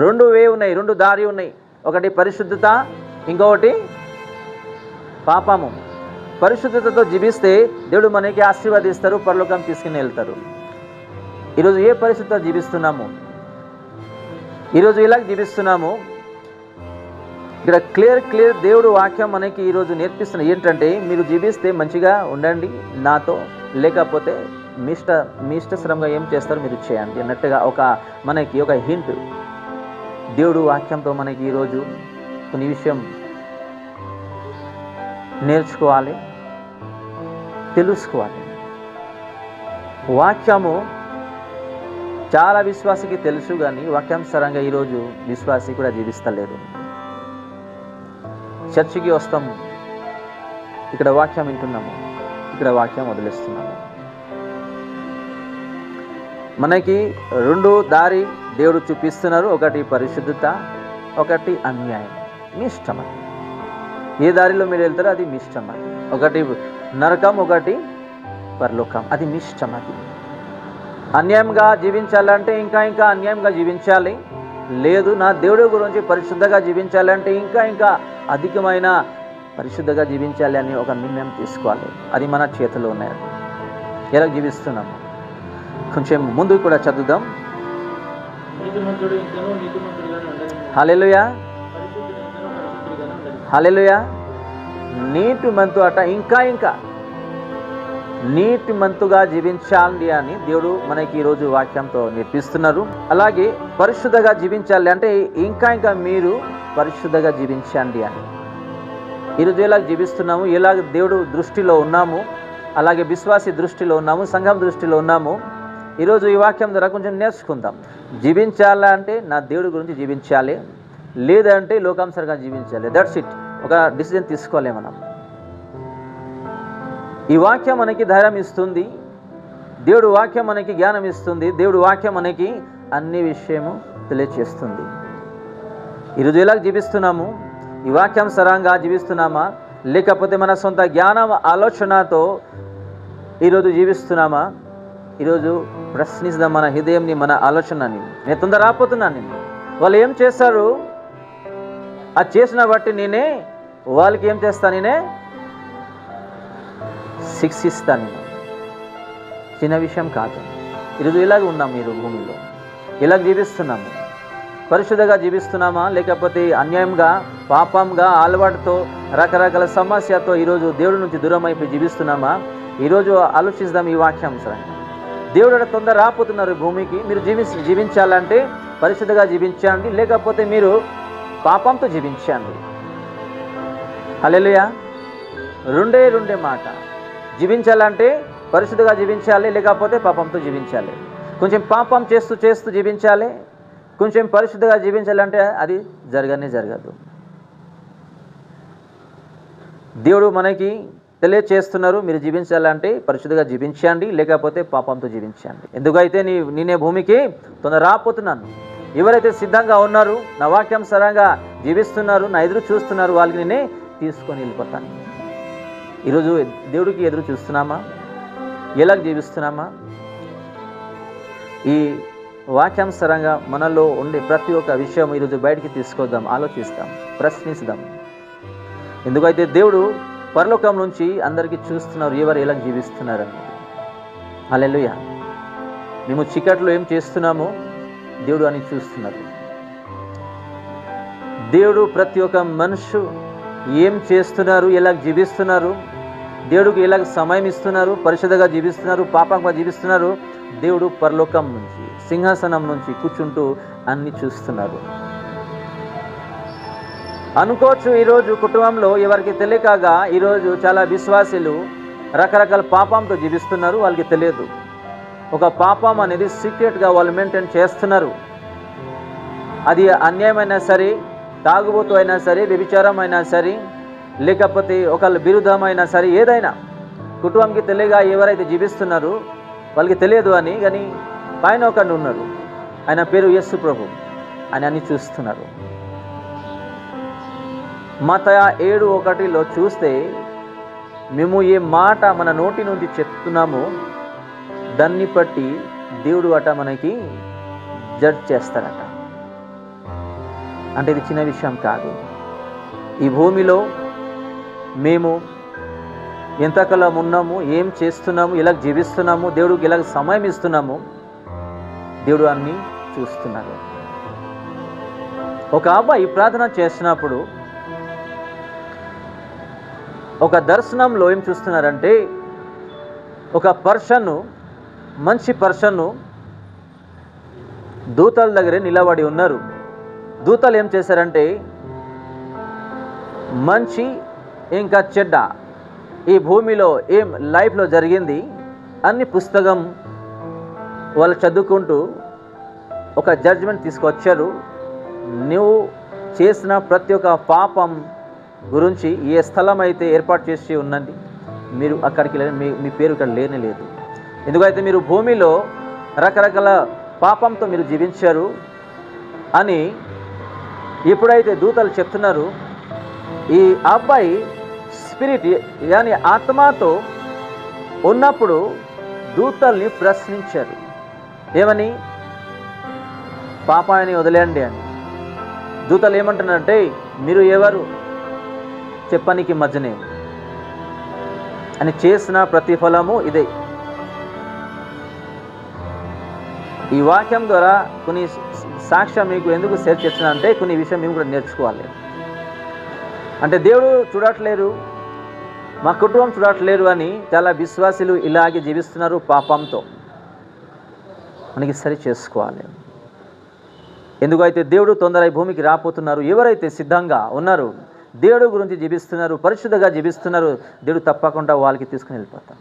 రెండు వే ఉన్నాయి, రెండు దారి ఉన్నాయి. ఒకటి పరిశుద్ధత, ఇంకొకటి పాపము. పరిశుద్ధతతో జీవిస్తే దేవుడు మనకి ఆశీర్వదిస్తారు, పరలోకం తీసుకుని వెళ్తారు. ఈరోజు ఏ పరిశుద్ధత జీవిస్తున్నాము? ఈరోజు ఇలా జీవిస్తున్నాము. ఇక్కడ క్లియర్ దేవుడు వాక్యం మనకి ఈరోజు నేర్పిస్తున్న ఏంటంటే, మీరు జీవిస్తే మంచిగా ఉండండి నాతో, లేకపోతే మీ ఇష్టశ్రమంగా ఏం చేస్తారో మీరు చేయండి అన్నట్టుగా మనకి ఒక హింట్ దేవుడు వాక్యంతో మనకి ఈరోజు కొన్ని విషయం నేర్చుకోవాలి, తెలుసుకోవాలి. వాక్యము చాలా విశ్వాసికి తెలుసు, కానీ వాక్యానుసారంగా ఈరోజు విశ్వాసి కూడా జీవిస్తలేరు. చర్చికి వస్తాము, ఇక్కడ వాక్యం వింటున్నాము, ఇక్కడ వాక్యం వదిలేస్తున్నాము. మనకి రెండు దారి దేవుడు చూపిస్తున్నారు. ఒకటి పరిశుద్ధత, ఒకటి అన్యాయం. మీ ఇష్టం అది. ఏ దారిలో మీరు వెళ్తారో అది మీ ఇష్టం అది. ఒకటి నరకం, ఒకటి పరలోకం, అది మీ ఇష్టం అది. అన్యాయంగా జీవించాలంటే ఇంకా అన్యాయంగా జీవించాలి. లేదు, నా దేవుడి గురించి పరిశుద్ధంగా జీవించాలంటే ఇంకా అధికమైన పరిశుద్ధంగా జీవించాలి అని ఒక నిర్ణయం తీసుకోవాలి. అది మన చేతిలో ఉన్నాయి. ఎలా జీవిస్తున్నాము కొంచెం ముందు కూడా చదువుదాం. హల్లెలూయా, హల్లెలూయా. నీతిమంతు అట ఇంకా నీతిమంతుగా జీవించాలి అని దేవుడు మనకి ఈరోజు వాక్యంతో నేర్పిస్తున్నారు. అలాగే పరిశుద్ధంగా జీవించాలి అంటే ఇంకా మీరు పరిశుద్ధంగా జీవించండి అని. ఈరోజు ఎలా జీవిస్తున్నాము, ఎలాగ దేవుడు దృష్టిలో ఉన్నాము, అలాగే విశ్వాసి దృష్టిలో ఉన్నాము, సంఘం దృష్టిలో ఉన్నాము. ఈరోజు ఈ వాక్యం ద్వారా కొంచెం నేర్చుకుందాం. జీవించాలంటే నా దేవుడి గురించి జీవించాలి, లేదంటే లోకానుసారంగా జీవించాలి. That's it. ఒక డిసిజన్ తీసుకోవాలి మనం. ఈ వాక్యం మనకి ధైర్యం ఇస్తుంది, దేవుడు వాక్యం మనకి జ్ఞానం ఇస్తుంది, దేవుడు వాక్యం మనకి అన్ని విషయము తెలియచేస్తుంది. ఈరోజు ఎలా జీవిస్తున్నాము? ఈ వాక్యానుసారంగా జీవిస్తున్నామా, లేకపోతే మన సొంత జ్ఞానం ఆలోచనతో ఈరోజు జీవిస్తున్నామా? ఈరోజు ప్రశ్నిద్దాం మన హృదయంని, మన ఆలోచనని. నేను తొందర రాపోతున్నాను. వాళ్ళు ఏం చేస్తారు, అది చేసిన బట్టి నేనే వాళ్ళకి ఏం చేస్తాను, నేనే శిక్షిస్తాను. చిన్న విషయం కాదు. ఈరోజు ఇలాగ ఉన్నాం, మీరు భూమిలో ఇలాగ జీవిస్తున్నాము. పరిశుద్ధంగా జీవిస్తున్నామా, లేకపోతే అన్యాయంగా, పాపంగా, అలవాటుతో, రకరకాల సమస్యతో ఈరోజు దేవుడి నుంచి దూరం అయిపోయి జీవిస్తున్నామా? ఈరోజు ఆలోచిద్దాం ఈ వాక్యాంశాన్ని. దేవుడు తొందర రాపోతున్నారు భూమికి. మీరు జీవించాలంటే పరిశుద్ధంగా జీవించండి, లేకపోతే మీరు పాపంతో జీవించండి. హల్లెలూయా. రెండే మాట. జీవించాలంటే పరిశుద్ధంగా జీవించాలి, లేకపోతే పాపంతో జీవించాలి. కొంచెం పాపం చేస్తూ జీవించాలి, కొంచెం పరిశుద్ధంగా జీవించాలంటే అది జరగదు. దేవుడు మనకి తెలియచేస్తున్నారు, మీరు జీవించాలంటే పరిశుద్ధంగా జీవించండి, లేకపోతే పాపంతో జీవించండి. ఎందుకైతే నేనే భూమికి తొందర రాపోతున్నాను. ఎవరైతే సిద్ధంగా ఉన్నారు, నా వాక్యానుసారంగా జీవిస్తున్నారు, నా ఎదురు చూస్తున్నారు, వాళ్ళకి నేనే తీసుకొని వెళ్ళిపోతాను. ఈరోజు దేవుడికి ఎదురు చూస్తున్నామా? ఎలా జీవిస్తున్నామా? ఈ వాక్యానుసారంగా మనలో ఉండే ప్రతి ఒక్క విషయం ఈరోజు బయటికి తీసుకొద్దాం, ఆలోచిస్తాం, ప్రశ్నిస్తాం. ఎందుకైతే దేవుడు పరలోకం నుంచి అందరికీ చూస్తున్నారు, ఎవరు ఎలా జీవిస్తున్నారని. హల్లెలూయా. మేము చీకట్లో ఏం చేస్తున్నామో దేవుడు అని చూస్తున్నారు. దేవుడు ప్రతి ఒక్క మనుషు ఏం చేస్తున్నారు, ఎలా జీవిస్తున్నారు, దేవుడికి ఎలాగ సమయం ఇస్తున్నారు, పరిశుద్ధంగా జీవిస్తున్నారు, పాపంగా జీవిస్తున్నారు, దేవుడు పరలోకం నుంచి, సింహాసనం నుంచి కూర్చుంటూ అన్ని చూస్తున్నారు. అనుకోవచ్చు ఈరోజు కుటుంబంలో ఎవరికి తెలియకగా ఈరోజు చాలా విశ్వాసులు రకరకాల పాపంతో జీవిస్తున్నారు, వాళ్ళకి తెలియదు. ఒక పాపం అనేది సీక్రెట్గా వాళ్ళు మెయింటైన్ చేస్తున్నారు. అది అన్యాయమైనా సరే, తాగుబోతు అయినా సరే, వ్యభిచారం అయినా సరే, లేకపోతే ఒకళ్ళ విరుద్ధమైనా సరే, ఏదైనా కుటుంబంకి తెలియగా ఎవరైతే జీవిస్తున్నారో వాళ్ళకి తెలియదు అని. కానీ పైన ఒకడు ఉన్నారు, ఆయన పేరు యేసు ప్రభు, ఆయన అన్ని చూస్తున్నారు. మత్తయి 7:1 చూస్తే, మేము ఏ మాట మన నోటి నుండి చెప్తున్నామో దాన్ని బట్టి దేవుడు అట మనకి జడ్జ్ చేస్తారట. అంటే ఇది చిన్న విషయం కాదు. ఈ భూమిలో మేము ఎంతకాలం ఉన్నాము, ఏం చేస్తున్నాము, ఇలా జీవిస్తున్నాము, దేవుడికి ఇలా సమయం ఇస్తున్నాము, దేవుడు అన్నీ చూస్తున్నారు. ఒక అబ్బాయి ప్రార్థన చేసినప్పుడు ఒక దర్శనంలో ఏం చూస్తున్నారంటే, ఒక పర్సన్, మంచి పర్సన్ దూతల దగ్గరే నిలబడి ఉన్నారు. దూతలు ఏం చేశారంటే, మంచి ఇంకా చెడ్డ ఈ భూమిలో ఏం లైఫ్లో జరిగింది అన్ని పుస్తకం వాళ్ళు చదువుకుంటూ ఒక జడ్జిమెంట్ తీసుకొచ్చారు. నువ్వు చేసిన ప్రతి ఒక్క పాపం గురించి ఏ స్థలం అయితే ఏర్పాటు చేసి ఉన్నది, మీరు అక్కడికి మీ పేరు ఇక్కడ లేనే లేదు. ఎందుకైతే మీరు భూమిలో రకరకాల పాపంతో మీరు జీవించారు అని ఎప్పుడైతే దూతలు చెప్తున్నారు, ఈ అబ్బాయి స్పిరిట్ యాని ఆత్మతో ఉన్నప్పుడు దూతల్ని ప్రశ్నించారు. ఏమని? పాపాన్ని వదిలేయండి అని. దూతలు ఏమంటున్నారంటే, మీరు ఎవరు చెప్పనికి మధ్యనే అని, చేసిన ప్రతిఫలము ఇదే. ఈ వాక్యం ద్వారా కొన్ని సాక్ష్యం మీకు ఎందుకు షేర్ చేస్తున్నా అంటే, కొన్ని విషయం మేము కూడా నేర్చుకోవాలి. అంటే దేవుడు చూడట్లేరు, మా కుటుంబం చూడట్లేరు అని చాలా విశ్వాసులు ఇలాగే జీవిస్తున్నారు పాపంతో. మనకి సరి చేసుకోవాలి. ఎందుకైతే దేవుడు తొందర ఈ భూమికి రాపోతున్నారు. ఎవరైతే సిద్ధంగా ఉన్నారు, దేవుడు గురించి జీవిస్తున్నారు, పరిశుద్ధంగా జీవిస్తున్నారు, దేవుడు తప్పకుండా వాళ్ళకి తీసుకుని వెళ్ళిపోతారు.